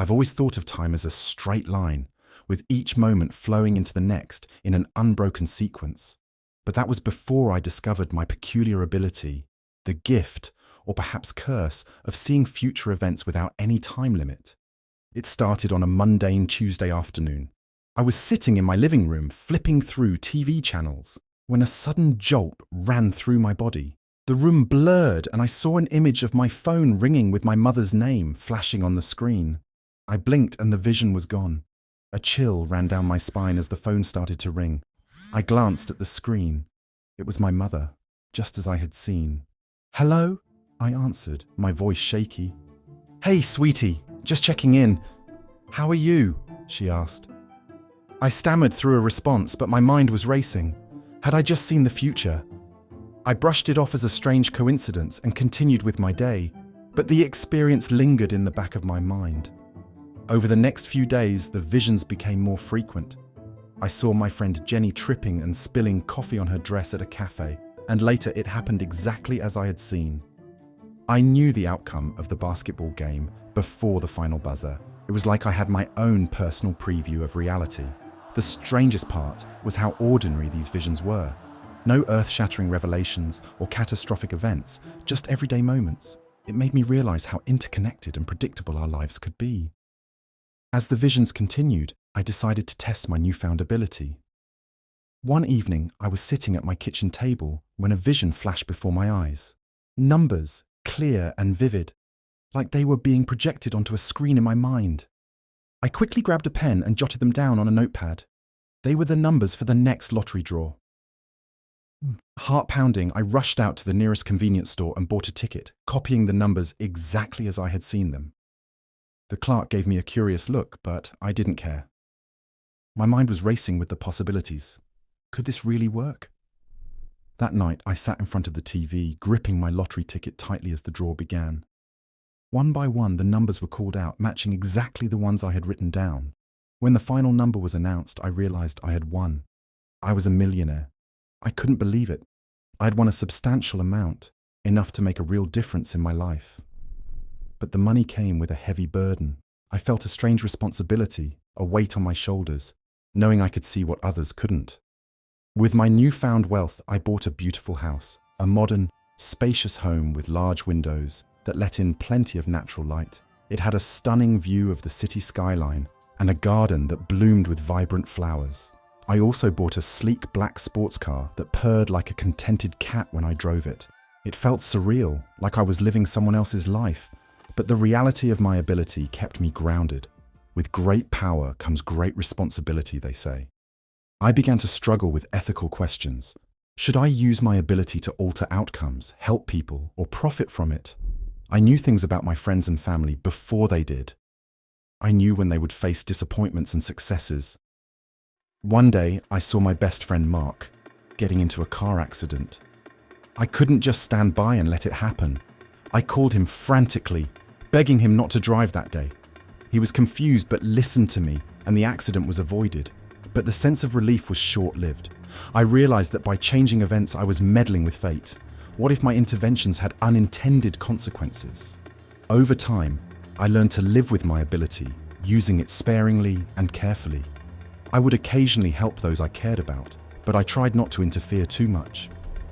I've always thought of time as a straight line, with each moment flowing into the next in an unbroken sequence. But that was before I discovered my peculiar ability, the gift, or perhaps curse, of seeing future events without any time limit. It started on a mundane Tuesday afternoon. I was sitting in my living room flipping through TV channels when a sudden jolt ran through my body. The room blurred and I saw an image of my phone ringing with my mother's name flashing on the screen. I blinked and the vision was gone. A chill ran down my spine as the phone started to ring. I glanced at the screen. It was my mother, just as I had seen. "Hello?" I answered, my voice shaky. "Hey, sweetie, just checking in. How are you?" she asked. I stammered through a response, but my mind was racing. Had I just seen the future? I brushed it off as a strange coincidence and continued with my day, but the experience lingered in the back of my mind. Over the next few days, the visions became more frequent. I saw my friend Jenny tripping and spilling coffee on her dress at a cafe, and later it happened exactly as I had seen. I knew the outcome of the basketball game before the final buzzer. It was like I had my own personal preview of reality. The strangest part was how ordinary these visions were. No earth-shattering revelations or catastrophic events, just everyday moments. It made me realize how interconnected and predictable our lives could be. As the visions continued, I decided to test my newfound ability. One evening, I was sitting at my kitchen table when a vision flashed before my eyes. Numbers, clear and vivid, like they were being projected onto a screen in my mind. I quickly grabbed a pen and jotted them down on a notepad. They were the numbers for the next lottery draw. Heart pounding, I rushed out to the nearest convenience store and bought a ticket, copying the numbers exactly as I had seen them. The clerk gave me a curious look, but I didn't care. My mind was racing with the possibilities. Could this really work? That night, I sat in front of the TV, gripping my lottery ticket tightly as the draw began. One by one, the numbers were called out, matching exactly the ones I had written down. When the final number was announced, I realized I had won. I was a millionaire. I couldn't believe it. I had won a substantial amount, enough to make a real difference in my life. But the money came with a heavy burden. I felt a strange responsibility, a weight on my shoulders, knowing I could see what others couldn't. With my newfound wealth, I bought a beautiful house, a modern, spacious home with large windows that let in plenty of natural light. It had a stunning view of the city skyline and a garden that bloomed with vibrant flowers. I also bought a sleek black sports car that purred like a contented cat when I drove it. It felt surreal, like I was living someone else's life, but the reality of my ability kept me grounded. With great power comes great responsibility, they say. I began to struggle with ethical questions. Should I use my ability to alter outcomes, help people, or profit from it? I knew things about my friends and family before they did. I knew when they would face disappointments and successes. One day, I saw my best friend Mark getting into a car accident. I couldn't just stand by and let it happen. I called him frantically, begging him not to drive that day. He was confused but listened to me, and the accident was avoided. But the sense of relief was short-lived. I realized that by changing events, I was meddling with fate. What if my interventions had unintended consequences? Over time, I learned to live with my ability, using it sparingly and carefully. I would occasionally help those I cared about, but I tried not to interfere too much.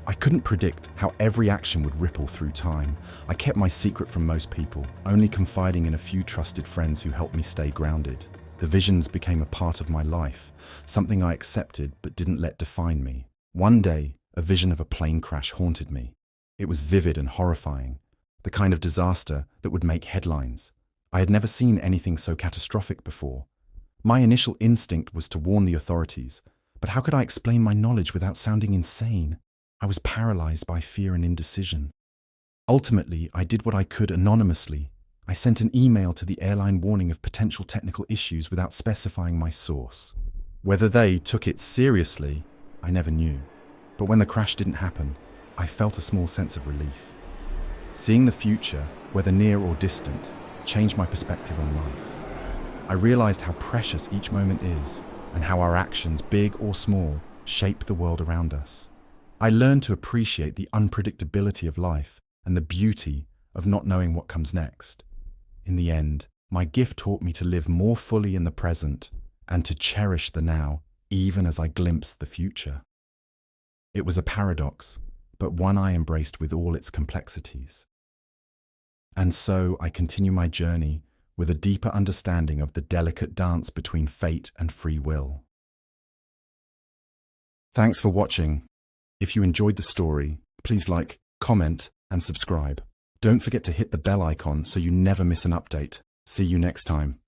I couldn't predict how every action would ripple through time. I kept my secret from most people, only confiding in a few trusted friends who helped me stay grounded. The visions became a part of my life, something I accepted but didn't let define me. One day, a vision of a plane crash haunted me. It was vivid and horrifying, the kind of disaster that would make headlines. I had never seen anything so catastrophic before. My initial instinct was to warn the authorities, but how could I explain my knowledge without sounding insane? I was paralyzed by fear and indecision. Ultimately, I did what I could anonymously. I sent an email to the airline warning of potential technical issues without specifying my source. Whether they took it seriously, I never knew. But when the crash didn't happen, I felt a small sense of relief. Seeing the future, whether near or distant, changed my perspective on life. I realized how precious each moment is, and how our actions, big or small, shape the world around us. I learned to appreciate the unpredictability of life and the beauty of not knowing what comes next. In the end, My gift taught me to live more fully in the present and to cherish the now, even as I glimpsed the future. It was a paradox, but one I embraced with all its complexities. And so I continue my journey with a deeper understanding of the delicate dance between fate and free will. Thanks for watching. If you enjoyed the story, please like, comment, and subscribe. Don't forget to hit the bell icon so you never miss an update. See you next time.